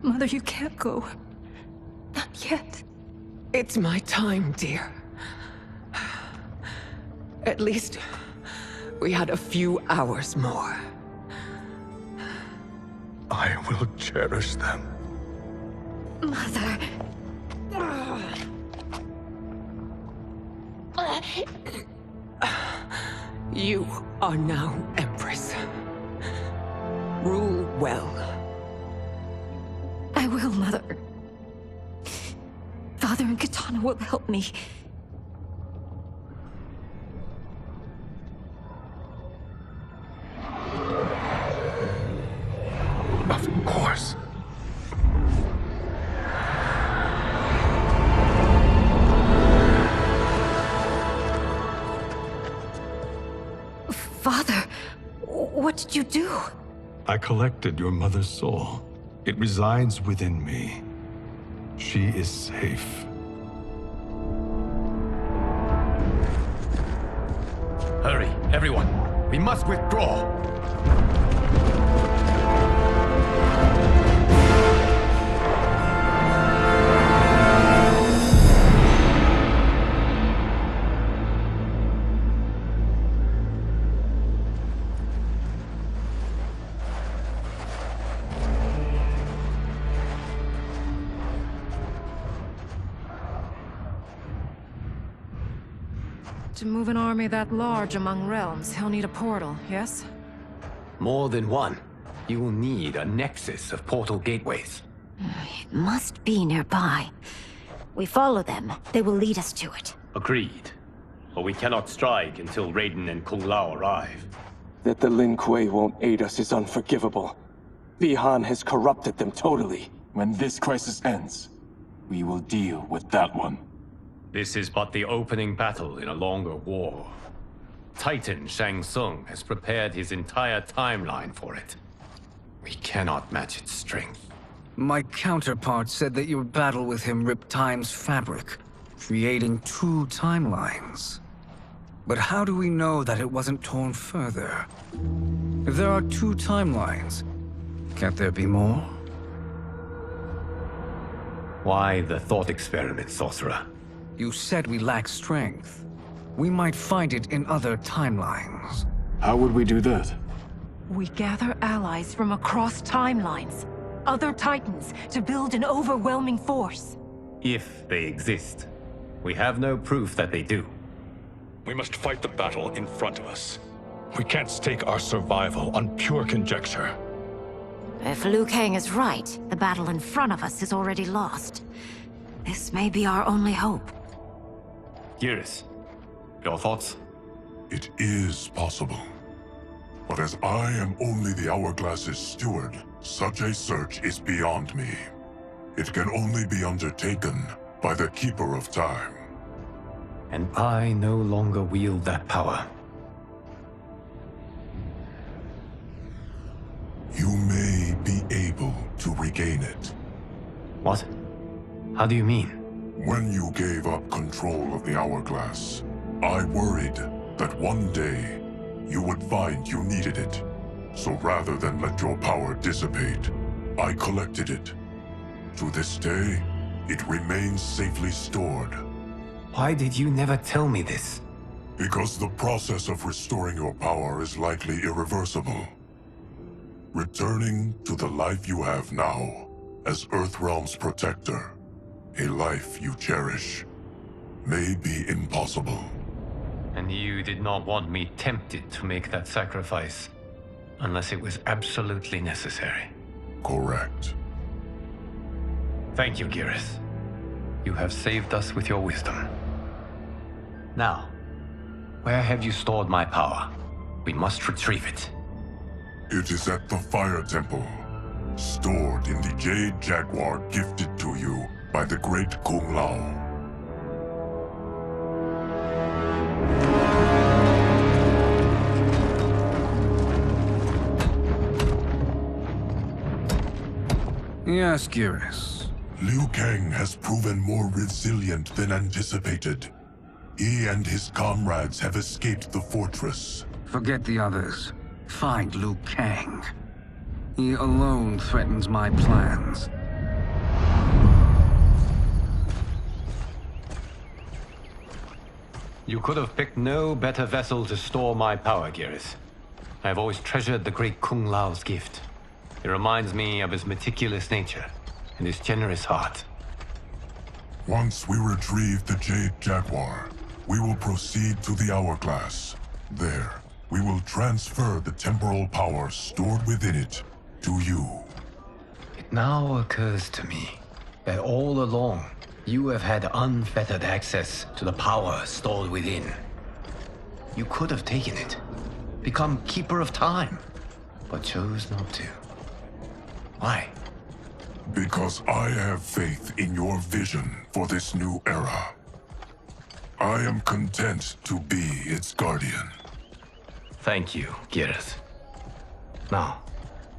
Mother, you can't go. Not yet. It's my time, dear. At least, we had a few hours more. I will cherish them. Mother. You are now Empress. Rule well. I will, Mother. Father and Katana will help me. Of course. Father, what did you do? I collected your mother's soul. It resides within me. She is safe. Hurry, everyone. We must withdraw. To move an army that large among realms, he'll need a portal, yes? More than one. You will need a nexus of portal gateways. It must be nearby. We follow them, they will lead us to it. Agreed. But we cannot strike until Raiden and Kung Lao arrive. That the Lin Kuei won't aid us is unforgivable. Bihan has corrupted them totally. When this crisis ends, we will deal with that one. This is but the opening battle in a longer war. Titan Shang Tsung has prepared his entire timeline for it. We cannot match its strength. My counterpart said that your battle with him ripped time's fabric, creating two timelines. But how do we know that it wasn't torn further? If there are two timelines, can't there be more? Why the thought experiment, sorcerer? You said we lack strength. We might find it in other timelines. How would we do that? We gather allies from across timelines, other titans, to build an overwhelming force. If they exist. We have no proof that they do. We must fight the battle in front of us. We can't stake our survival on pure conjecture. If Liu Kang is right, the battle in front of us is already lost. This may be our only hope. Geras, your thoughts? It is possible. But as I am only the Hourglass's steward, such a search is beyond me. It can only be undertaken by the Keeper of Time. And I no longer wield that power. You may be able to regain it. What? How do you mean? When you gave up control of the Hourglass, I worried that one day you would find you needed it. So rather than let your power dissipate, I collected it. To this day, it remains safely stored. Why did you never tell me this? Because the process of restoring your power is likely irreversible. Returning to the life you have now, as Earthrealm's protector, a life you cherish, may be impossible. And you did not want me tempted to make that sacrifice, unless it was absolutely necessary. Correct. Thank you, Geras. You have saved us with your wisdom. Now, where have you stored my power? We must retrieve it. It is at the Fire Temple, stored in the Jade Jaguar gifted to you by the great Kung Lao. Yes, Geras. Liu Kang has proven more resilient than anticipated. He and his comrades have escaped the fortress. Forget the others. Find Liu Kang. He alone threatens my plans. You could have picked no better vessel to store my power, Gareth. I have always treasured the great Kung Lao's gift. It reminds me of his meticulous nature and his generous heart. Once we retrieve the Jade Jaguar, we will proceed to the Hourglass. There, we will transfer the temporal power stored within it to you. It now occurs to me that all along, you have had unfettered access to the power stored within. You could have taken it, become Keeper of Time, but chose not to. Why? Because I have faith in your vision for this new era. I am content to be its guardian. Thank you, Gareth. Now,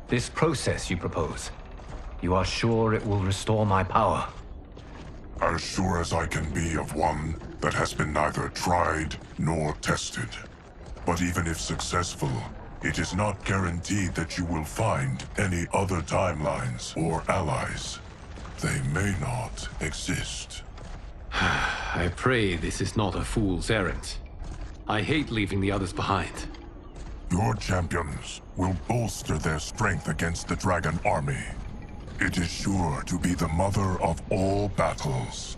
this process you propose, you are sure it will restore my power? As sure as I can be of one that has been neither tried nor tested. But even if successful, it is not guaranteed that you will find any other timelines or allies. They may not exist. I pray this is not a fool's errand. I hate leaving the others behind. Your champions will bolster their strength against the Dragon Army. It is sure to be the mother of all battles.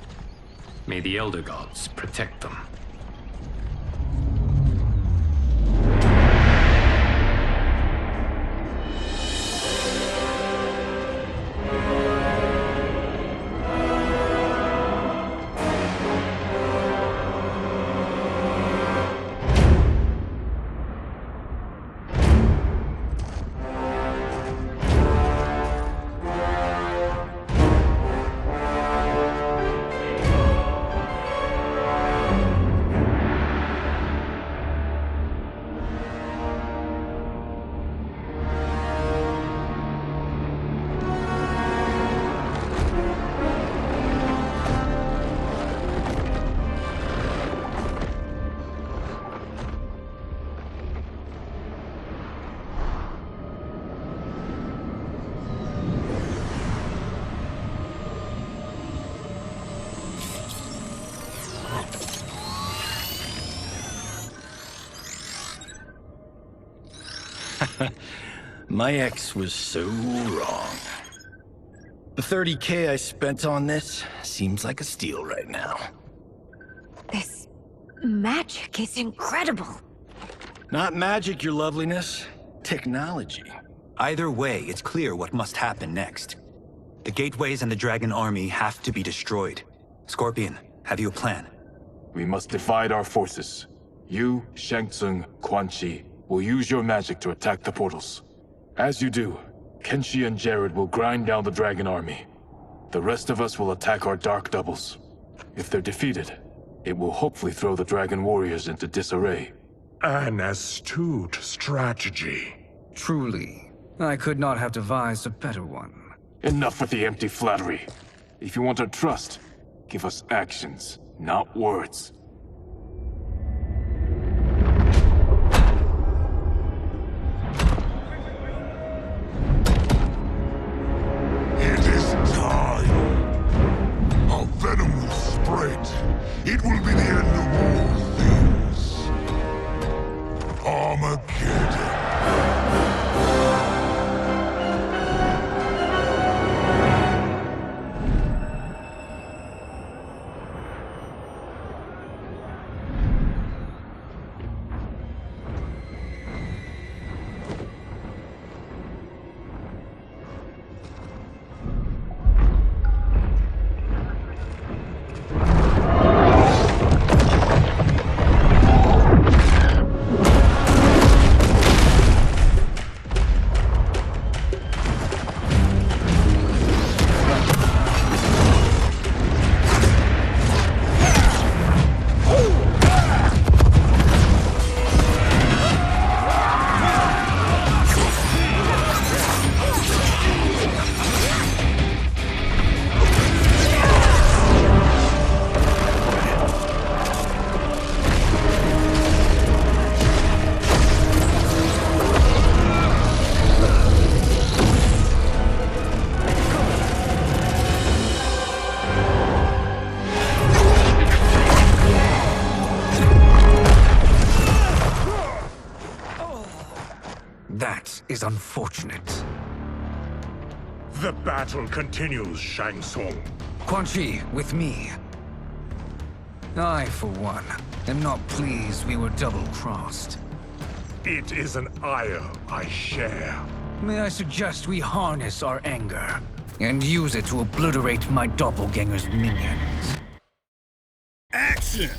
May the Elder Gods protect them. My ex was so wrong. The 30K I spent on this seems like a steal right now. This magic is incredible. Not magic, your loveliness. Technology. Either way, it's clear what must happen next. The gateways and the Dragon Army have to be destroyed. Scorpion, have you a plan? We must divide our forces. You, Shang Tsung, Quan Chi, will use your magic to attack the portals. As you do, Kenshi and Jared will grind down the Dragon Army. The rest of us will attack our Dark Doubles. If they're defeated, it will hopefully throw the Dragon Warriors into disarray. An astute strategy. Truly, I could not have devised a better one. Enough with the empty flattery. If you want our trust, give us actions, not words. It is time. Our venom will spread. It will be the end of all things. Armageddon. is unfortunate. The battle continues, Shang Tsung. Quan Chi, with me. I, for one, am not pleased we were double-crossed. It is an ire I share. May I suggest we harness our anger and use it to obliterate my doppelganger's minions? Action!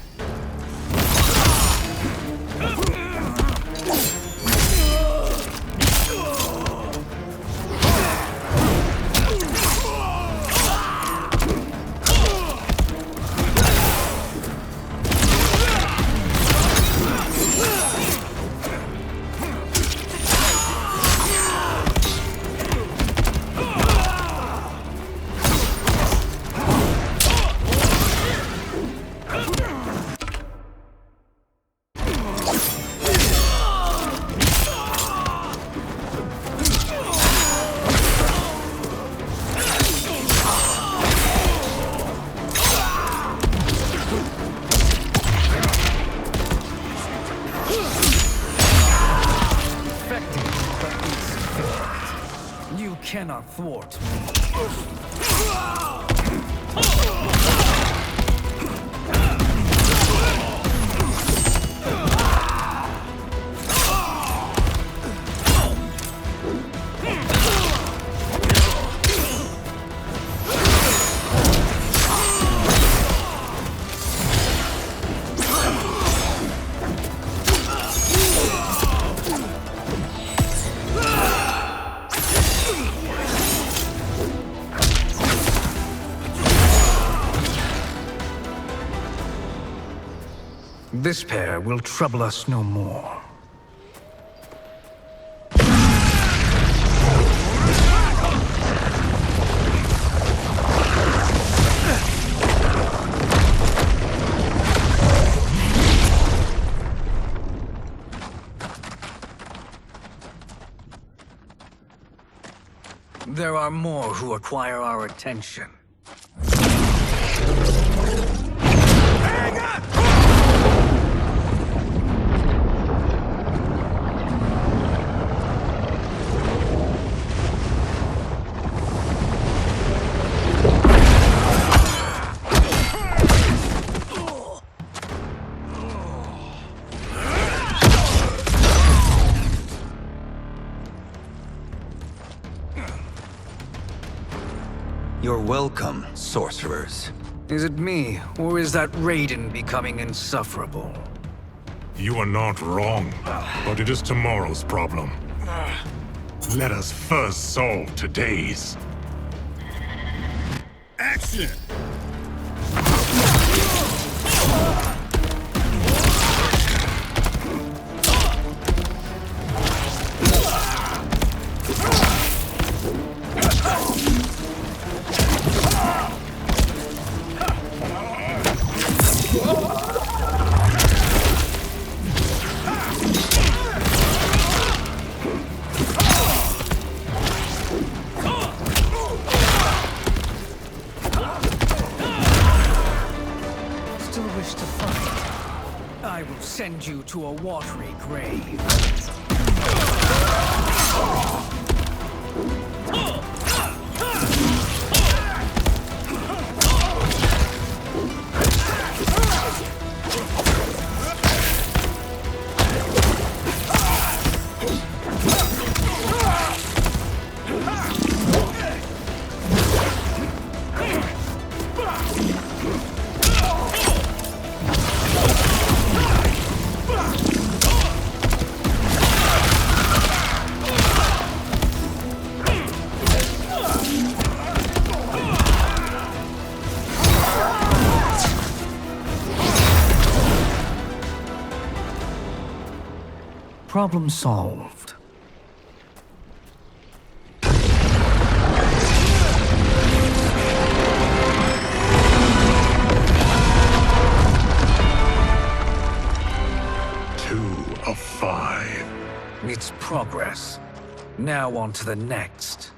You cannot thwart me. This pair will trouble us no more. There are more who acquire our attention. You're welcome, sorcerers. Is it me, or is that Raiden becoming insufferable? You are not wrong, but it is tomorrow's problem. Let us first solve today's. Action! I will send you to a watery grave. Problem solved. Two of 5. It's progress. Now on to the next.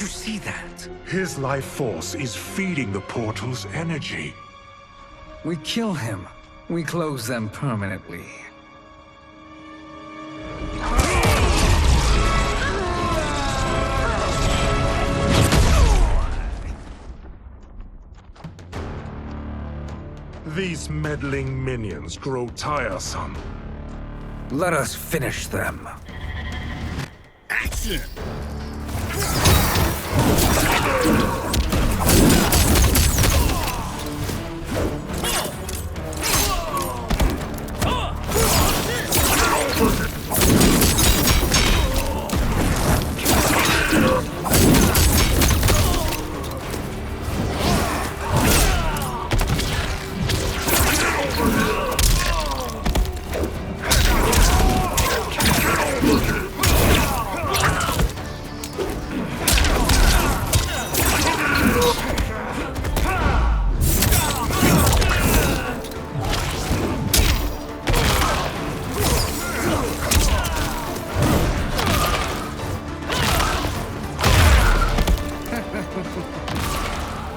you see that? His life force is feeding the portal's energy. We kill him. We close them permanently. These meddling minions grow tiresome. Let us finish them. Action!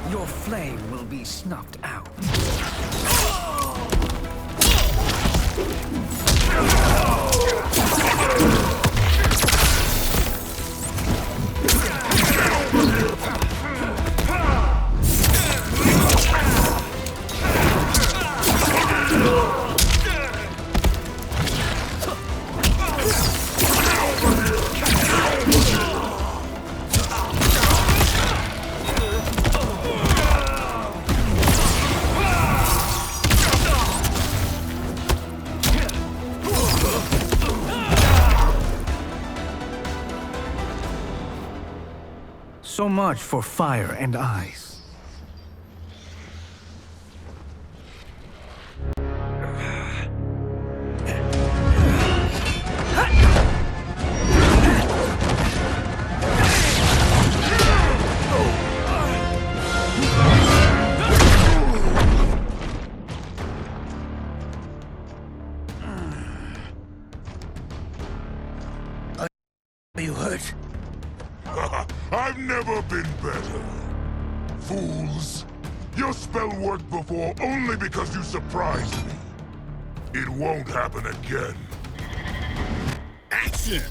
Your flame will be snuffed out. So much for fire and ice. Are you hurt? I've never been better. Fools. Your spell worked before only because you surprised me. It won't happen again. Action!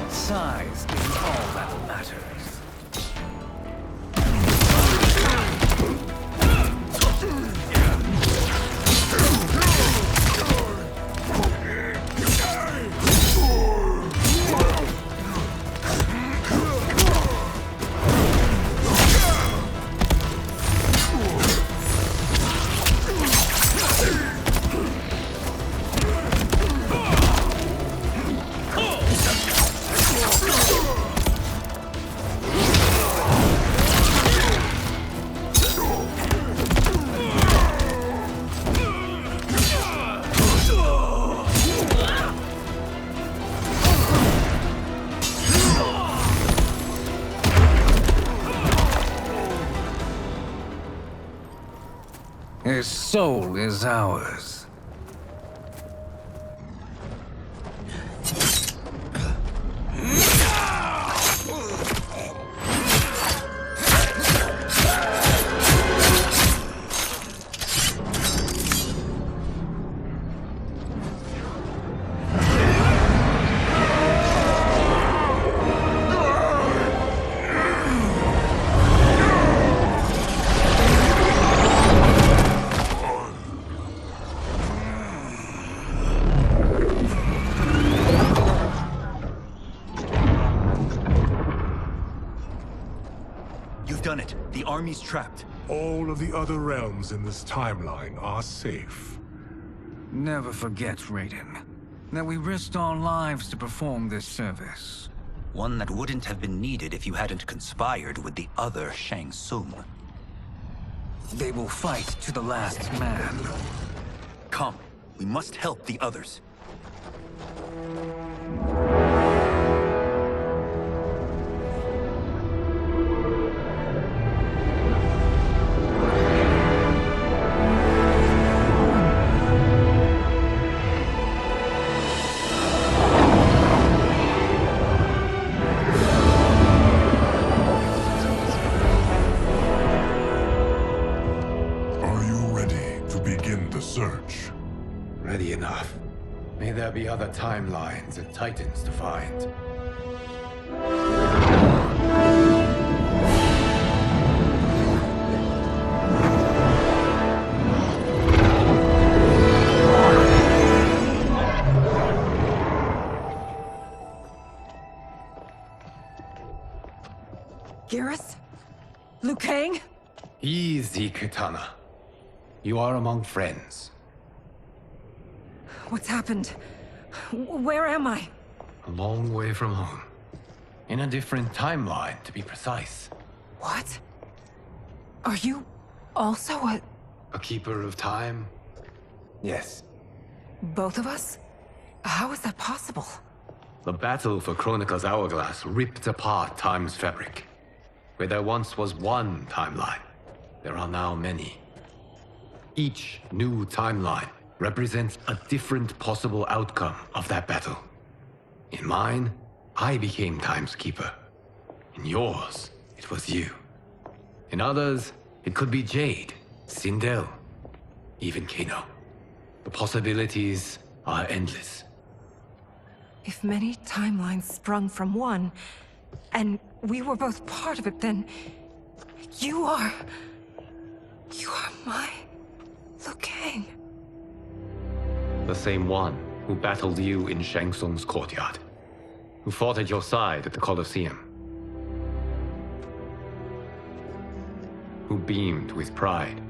Size is all that matters. His soul is ours. You've done it. The army's trapped. All of the other realms in this timeline are safe. Never forget, Raiden, that we risked our lives to perform this service. One that wouldn't have been needed if you hadn't conspired with the other Shang Tsung. They will fight to the last man. Come, we must help the others. Search. Ready enough. May there be other timelines and titans to find. Garrus? Liu Kang? Easy, Kitana. You are among friends. What's happened? Where am I? A long way from home. In a different timeline, to be precise. What? Are you also a keeper of time? Yes. Both of us? How is that possible? The battle for Chronica's hourglass ripped apart time's fabric. Where there once was one timeline, there are now many. Each new timeline represents a different possible outcome of that battle. In mine, I became Time's Keeper. In yours, it was you. In others, it could be Jade, Sindel, even Kano. The possibilities are endless. If many timelines sprung from one, and we were both part of it, then you are my Liu Kang. The same one who battled you in Shang Tsung's courtyard. Who fought at your side at the Colosseum. Who beamed with pride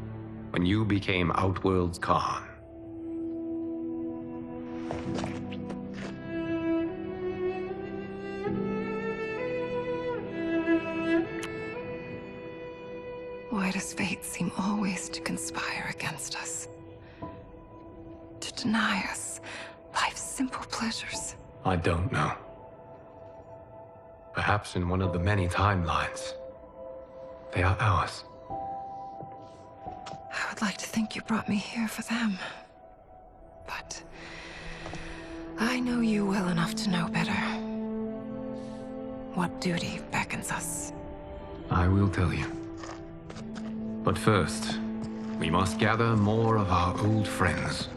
when you became Outworld's Khan. Why does fate seem always to conspire against us? To deny us life's simple pleasures? I don't know. Perhaps in one of the many timelines, they are ours. I would like to think you brought me here for them. But I know you well enough to know better. What duty beckons us? I will tell you. But first, we must gather more of our old friends.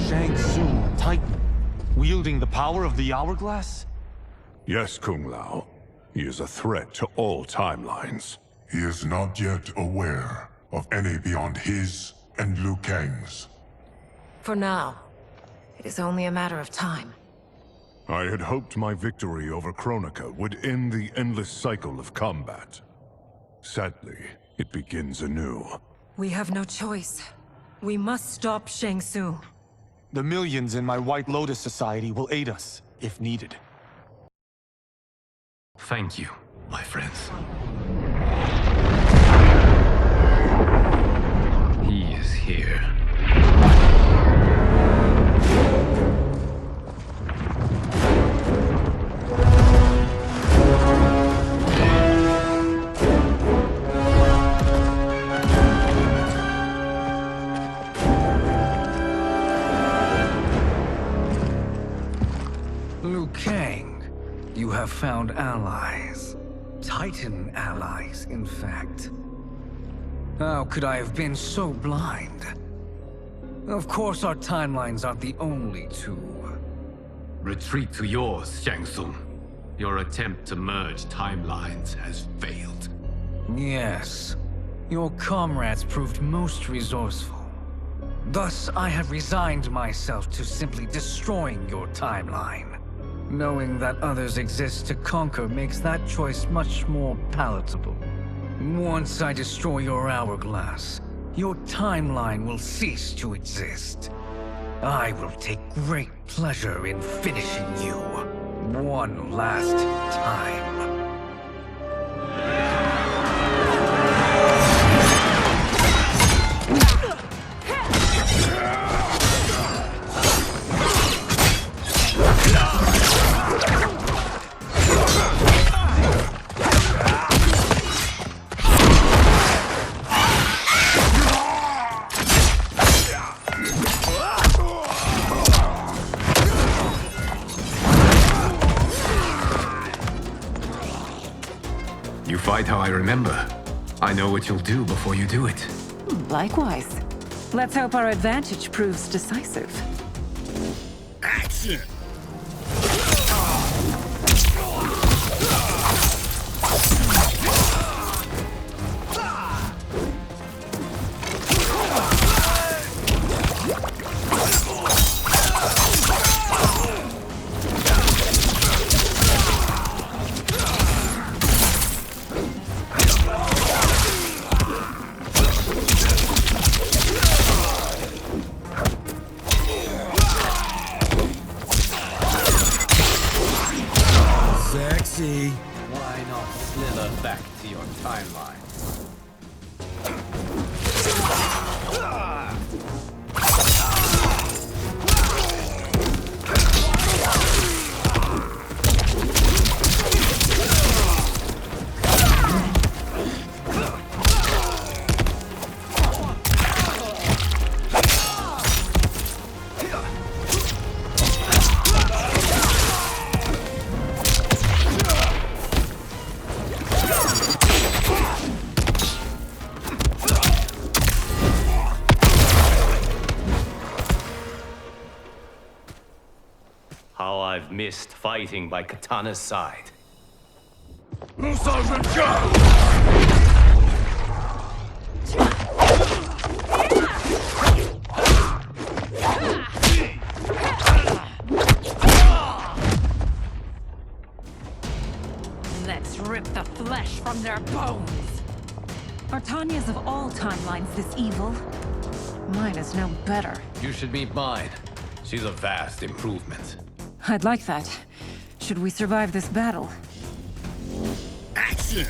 Shang Tsung, Titan, wielding the power of the hourglass? Yes, Kung Lao. He is a threat to all timelines. He is not yet aware of any beyond his and Liu Kang's. For now, it is only a matter of time. I had hoped my victory over Kronika would end the endless cycle of combat. Sadly, it begins anew. We have no choice. We must stop Shang Tsung. The millions in my White Lotus Society will aid us, if needed. Thank you, my friends. He is here. Liu Kang, you have found allies. Titan allies, in fact. How could I have been so blind? Of course our timelines aren't the only two. Retreat to yours, Shang Tsung. Your attempt to merge timelines has failed. Yes. Your comrades proved most resourceful. Thus, I have resigned myself to simply destroying your timeline. Knowing that others exist to conquer makes that choice much more palatable. Once I destroy your hourglass, your timeline will cease to exist. I will take great pleasure in finishing you one last time. You fight how I remember. I know what you'll do before you do it. Likewise. Let's hope our advantage proves decisive. Action! Sexy. Why not slither back to your timeline? How I've missed fighting by Katana's side. Let's rip the flesh from their bones. Are Tanya's of all timelines this evil? Mine is no better. You should meet mine. She's a vast improvement. I'd like that. Should we survive this battle? Action!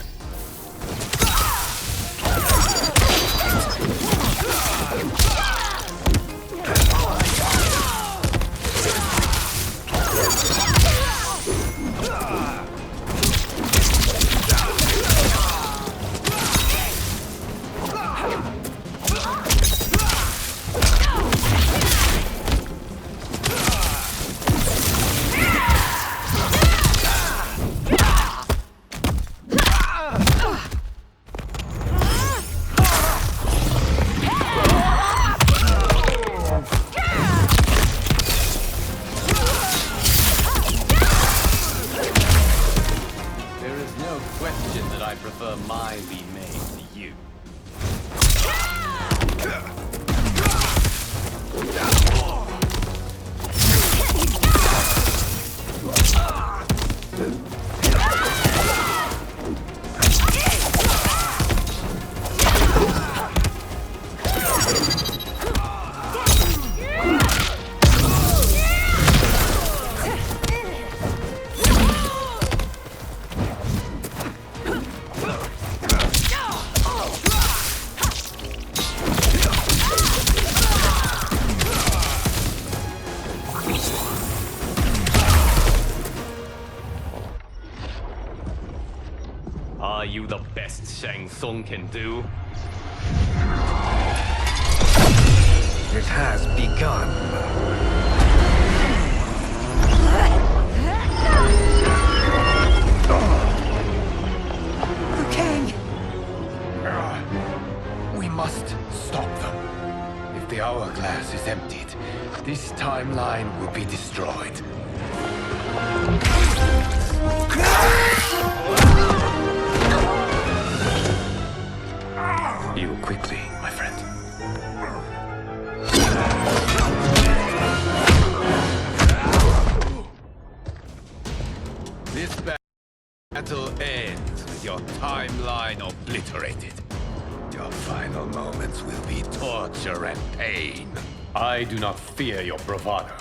Question that I prefer mine be made to you. Are you the best Shang Tsung can do? It has begun. Liu Kang! We must stop them. If the hourglass is emptied, this timeline will be destroyed. Heal quickly, my friend. This battle ends with your timeline obliterated. moments will be torture and pain. I do not fear your bravado.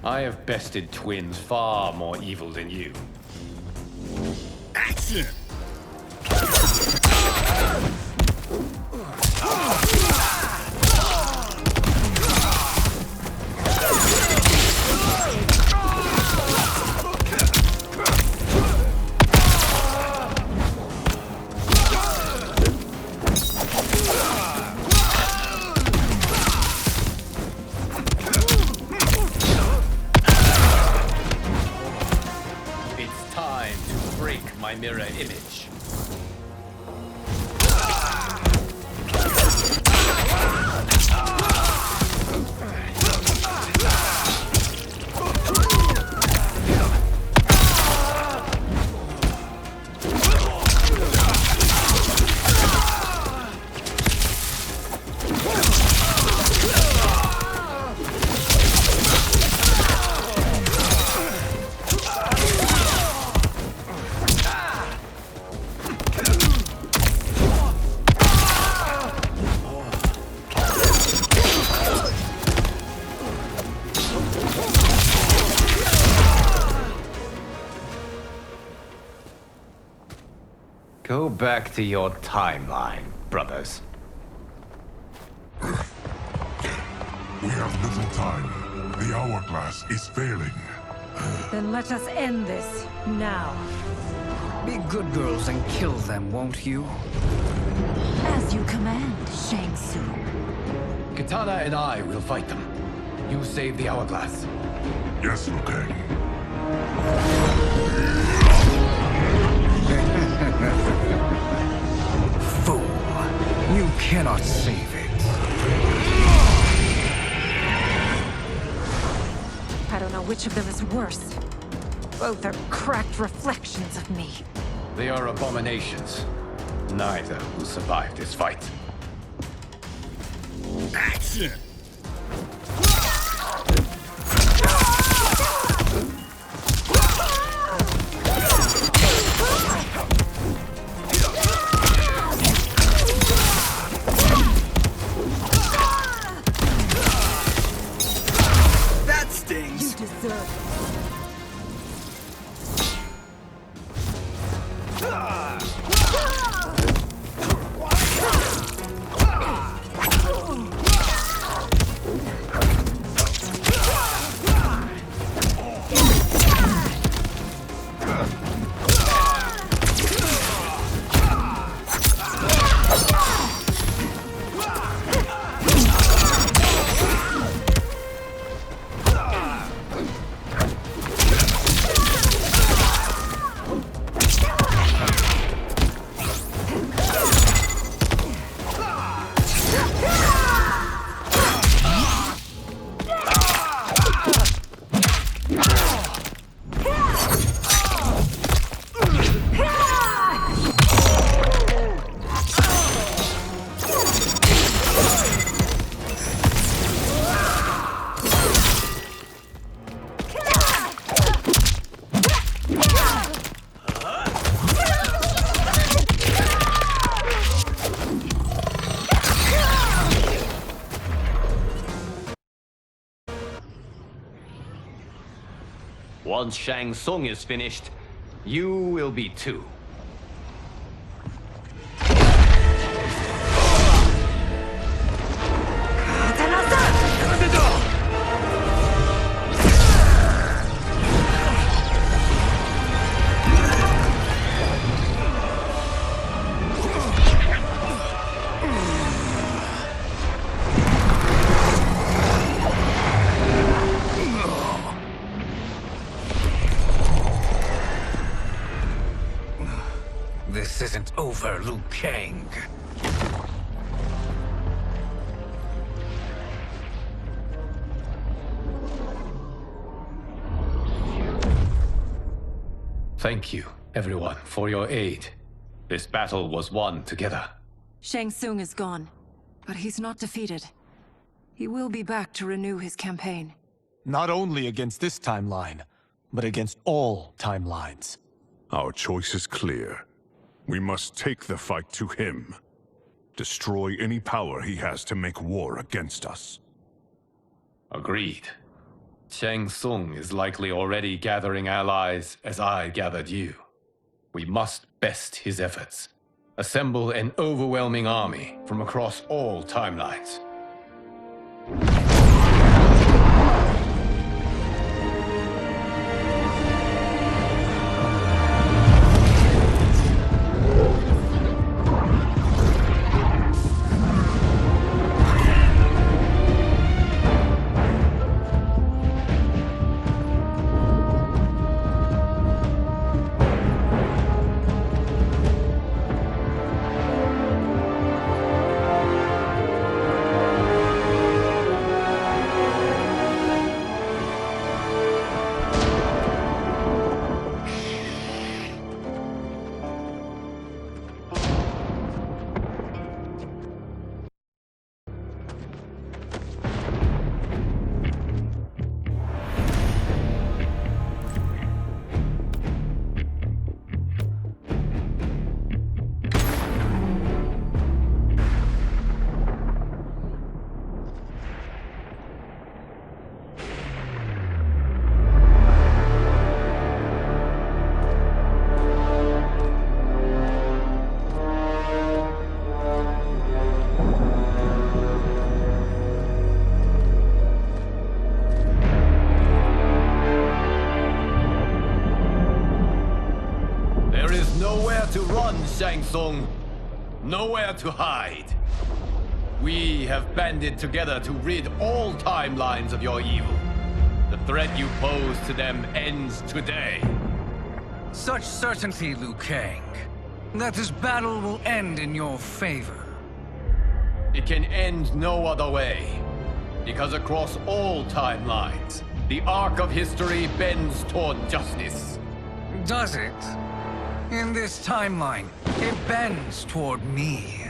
I have bested twins far more evil than you. Action! It's time to break my mirror image. Go back to your timeline, brothers. We have little time. The hourglass is failing. Then let us end this, now. Be good girls and kill them, won't you? As you command, Shang Tsung. Katana and I will fight them. You save the hourglass. Yes, Liu Kang. Fool. You cannot save it. I don't know which of them is worse. Both are cracked reflections of me. They are abominations. Neither will survive this fight. Action! That stings! You deserve it. Once Shang Tsung is finished, you will be too. This isn't over, Liu Kang. Thank you, everyone, for your aid. This battle was won together. Shang Tsung is gone, but he's not defeated. He will be back to renew his campaign. Not only against this timeline, but against all timelines. Our choice is clear. We must take the fight to him. Destroy any power he has to make war against us. Agreed. Shang Tsung is likely already gathering allies as I gathered you. We must best his efforts. Assemble an overwhelming army from across all timelines. To run, Shang Tsung. Nowhere to hide. We have banded together to rid all timelines of your evil. The threat you pose to them ends today. Such certainty, Liu Kang, that this battle will end in your favor. It can end no other way. Because across all timelines, the arc of history bends toward justice. Does it? In this timeline, it bends toward me.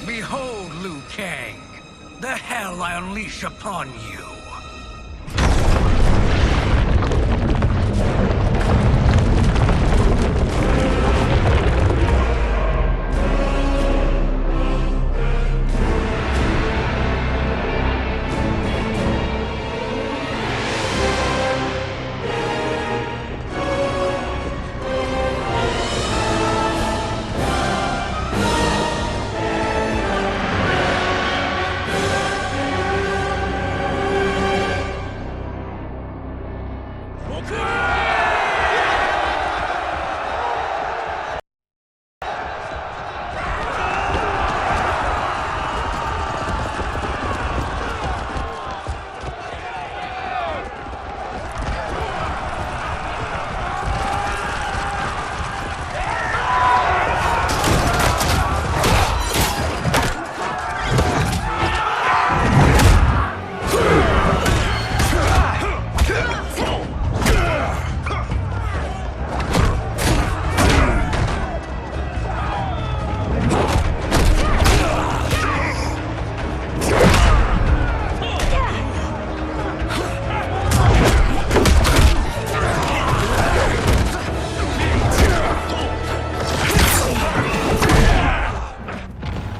Behold, Liu Kang, the hell I unleash upon you.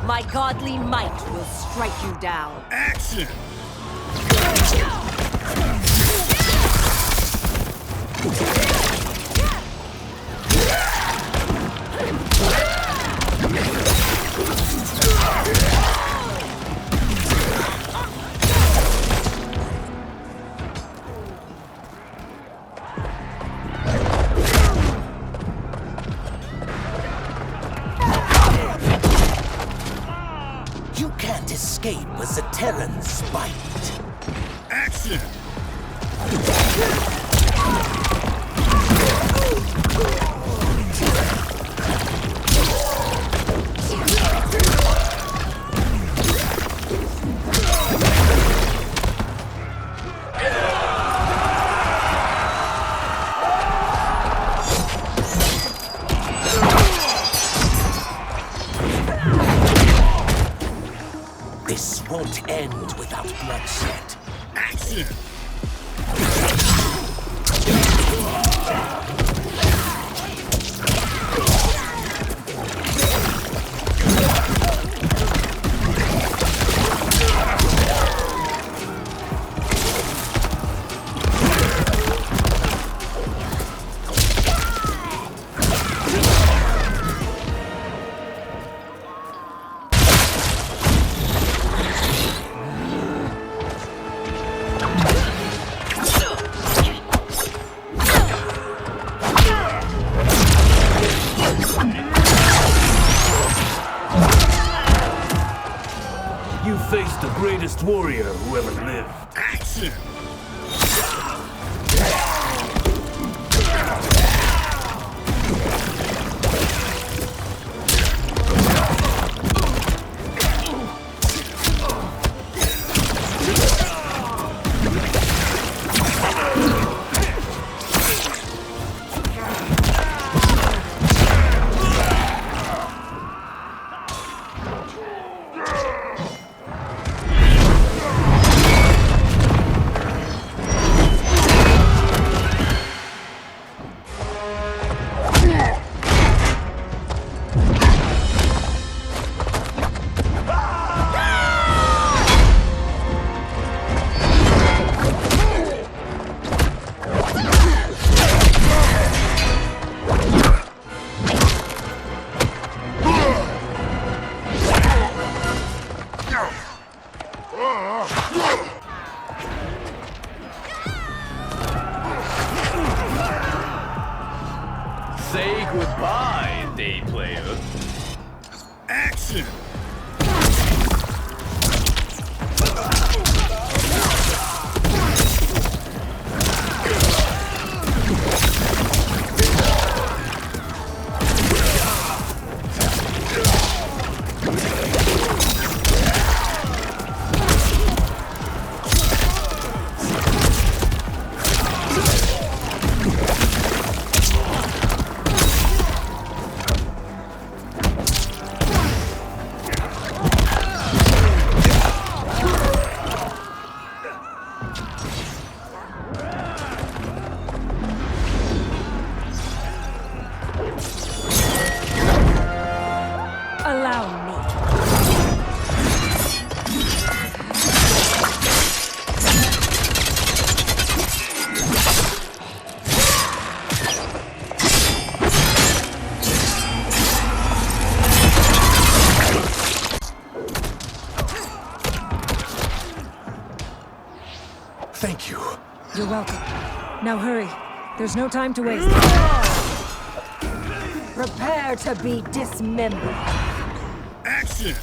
My godly might will strike you down. Action! You can't escape a Zaterran's spite. Action! This won't end without bloodshed. Action! greatest warrior who ever lived. Action! Say goodbye, day player. Action! Allow me. Thank you. You're welcome. Now hurry. There's no time to waste. Prepare to be dismembered. Action!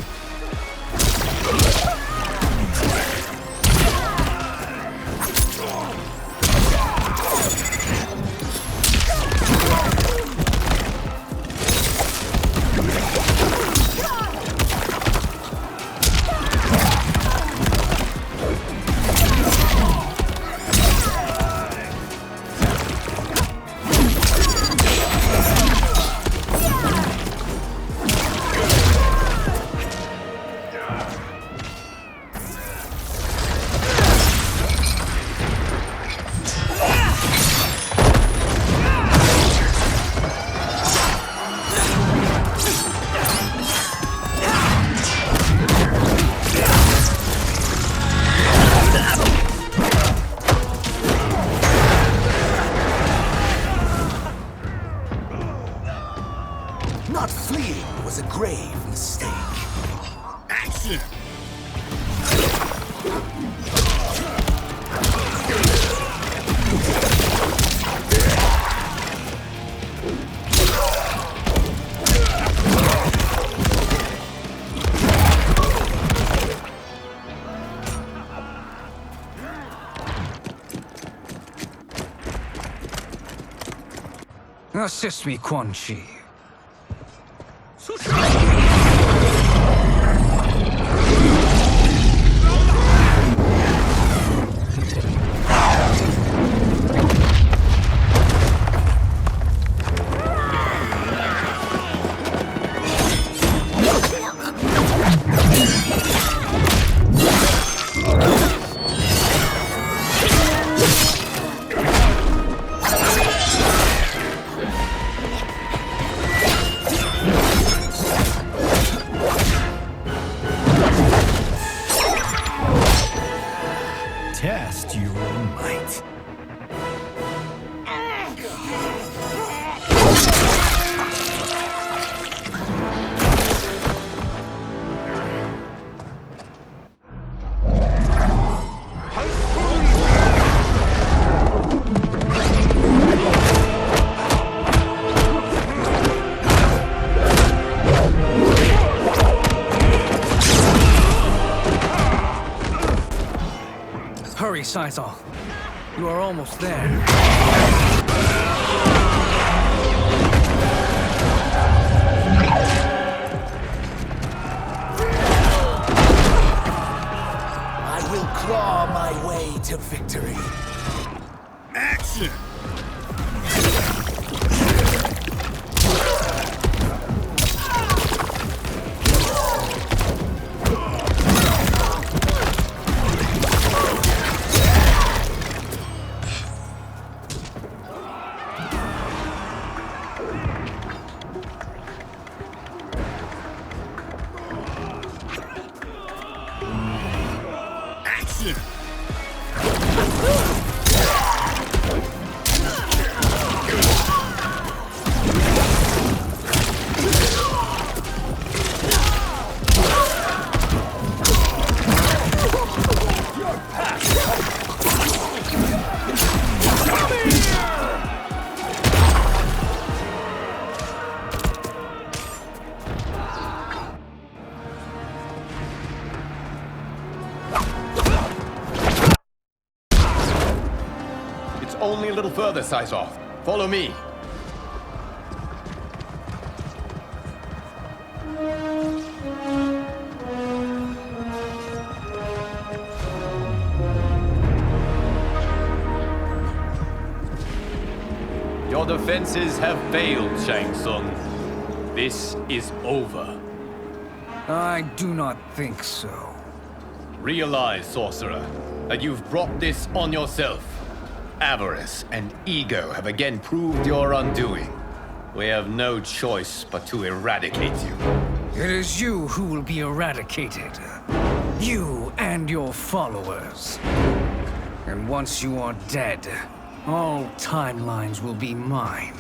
Not fleeing was a grave mistake. Action! Assist me, Quan Chi. Saito. You are almost there. I will claw my way to victory. Action! Action! It's only a little further, Saito. Follow me. Your defenses have failed, Shang Tsung. This is over. I do not think so. Realize, sorcerer, that you've brought this on yourself. Avarice and ego have again proved your undoing. We have no choice but to eradicate you. It is you who will be eradicated. You and your followers. And once you are dead, all timelines will be mine.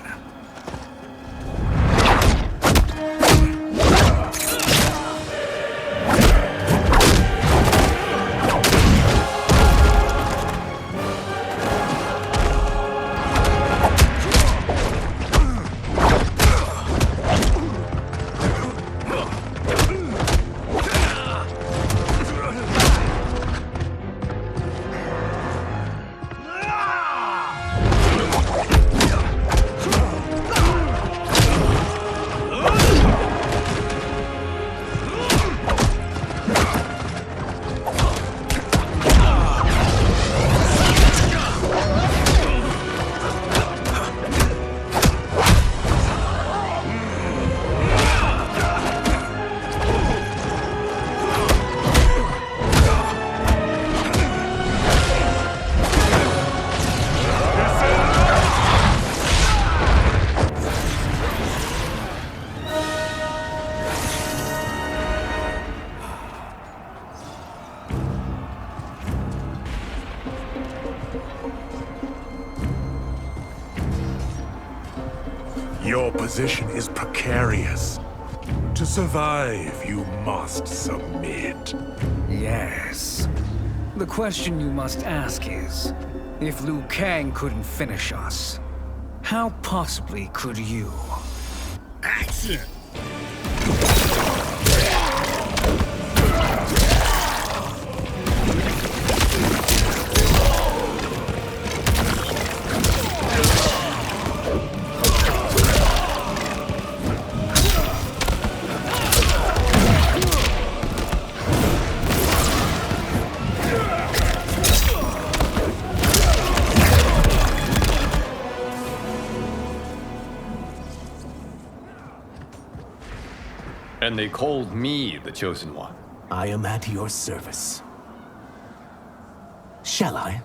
Your position is precarious. To survive, you must submit. Yes. The question you must ask is, if Liu Kang couldn't finish us, how possibly could you? Action! And they called me the Chosen One. I am at your service. Shall I?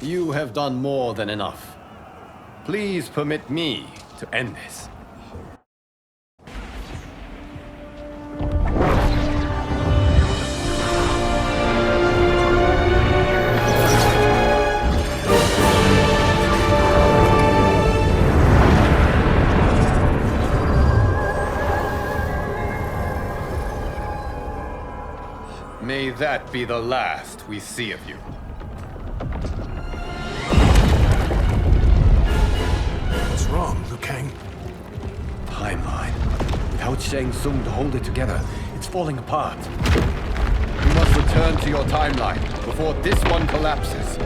You have done more than enough. Please permit me to end this. May that be the last we see of you. What's wrong, Liu Kang? Timeline. Without Shang Tsung to hold it together, it's falling apart. We must return return to your timeline before this one collapses.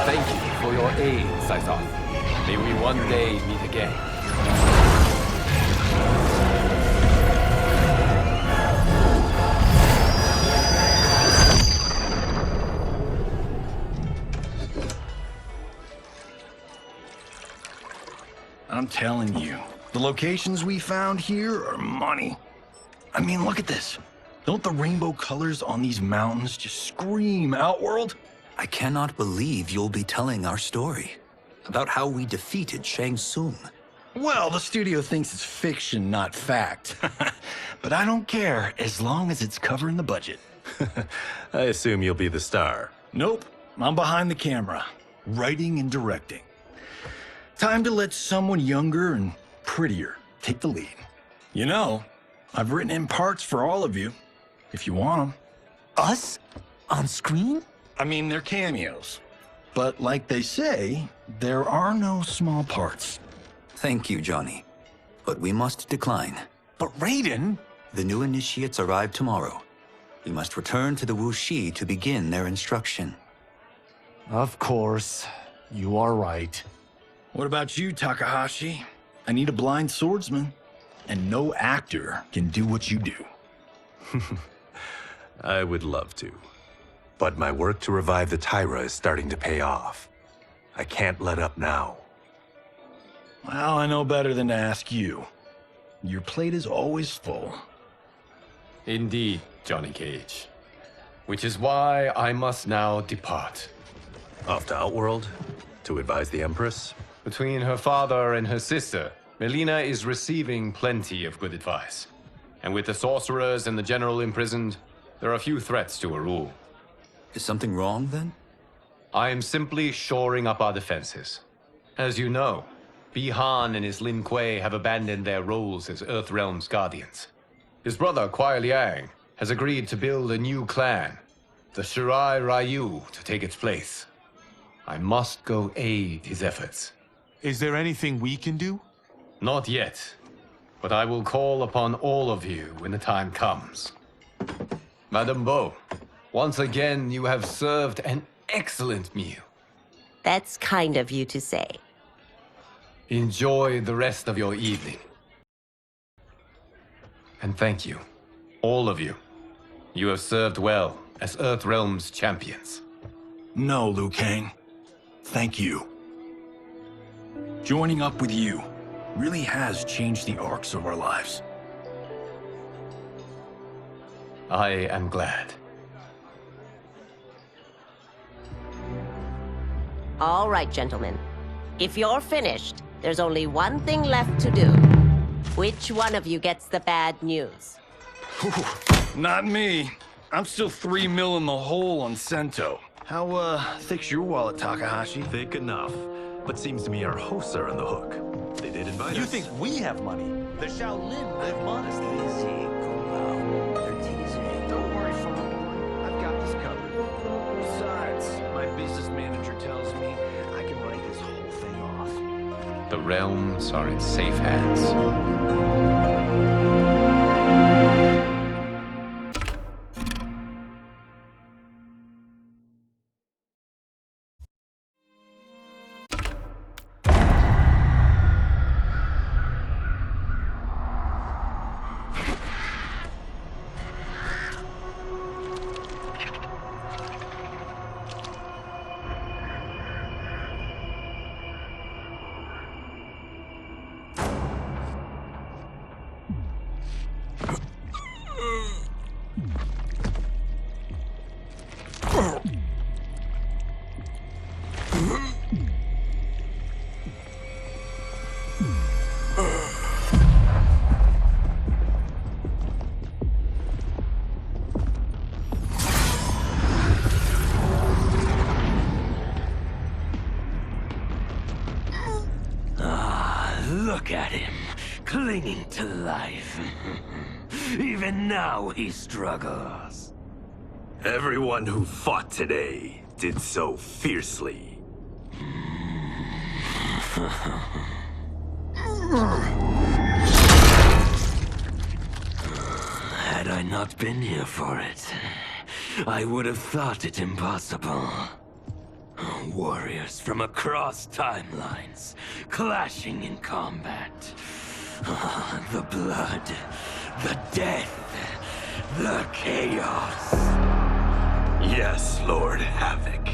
Thank you for your aid, Scythoth. May we one day meet again. I'm telling you, the locations we found here are money. I mean, look at this. Don't the rainbow colors on these mountains just scream Outworld? I cannot believe you'll be telling our story about how we defeated Shang Tsung. Well, the studio thinks it's fiction, not fact. But I don't care, as long as it's covering the budget. I assume you'll be the star. Nope, I'm behind the camera, writing and directing. Time to let someone younger and prettier take the lead. You know, I've written in parts for all of you, if you want them. Us? On screen? I mean, they're cameos. But like they say, there are no small parts. Thank you, Johnny. But we must decline. But Raiden? The new initiates arrive tomorrow. We must return to the Wuxi to begin their instruction. Of course. You are right. What about you, Takahashi? I need a blind swordsman, and no actor can do what you do. I would love to. But my work to revive the Tyra is starting to pay off. I can't let up now. Well, I know better than to ask you. Your plate is always full. Indeed, Johnny Cage. Which is why I must now depart. Off to Outworld? To advise the Empress? Between her father and her sister, Melina is receiving plenty of good advice. And with the sorcerers and the general imprisoned, there are few threats to her rule. Is something wrong, then? I am simply shoring up our defenses. As you know, Bi-Han and his Lin Kuei have abandoned their roles as Earthrealm's guardians. His brother, Kuai Liang, has agreed to build a new clan, the Shirai Ryu, to take its place. I must go aid his efforts. Is there anything we can do? Not yet, but I will call upon all of you when the time comes. Madame Bo, once again you have served an excellent meal. That's kind of you to say. Enjoy the rest of your evening. And thank you, all of you. You have served well as Earthrealm's champions. No, Liu Kang. Thank you. Joining up with you really has changed the arcs of our lives. I am glad. All right, gentlemen. If you're finished, there's only one thing left to do. Which one of you gets the bad news? Not me. I'm still 3 mil in the hole on Sento. How, thick's your wallet, Takahashi? Thick enough. But seems to me our hosts are on the hook. They did invite us. You think we have money? The Shaolin live modestly. Easy, cool. They're teasing. Don't worry, Farmer. I've got this covered. Besides, my business manager tells me I can write this whole thing off. The realms are in safe hands. Look at him, clinging to life. Even now he struggles. Everyone who fought today did so fiercely. I not been here for it, I would have thought it impossible. Warriors from across timelines, clashing in combat. The blood, the death, the chaos. Yes, Lord Havoc.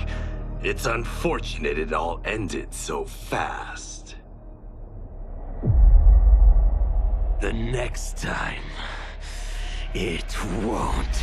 It's unfortunate it all ended so fast. The next time, it won't.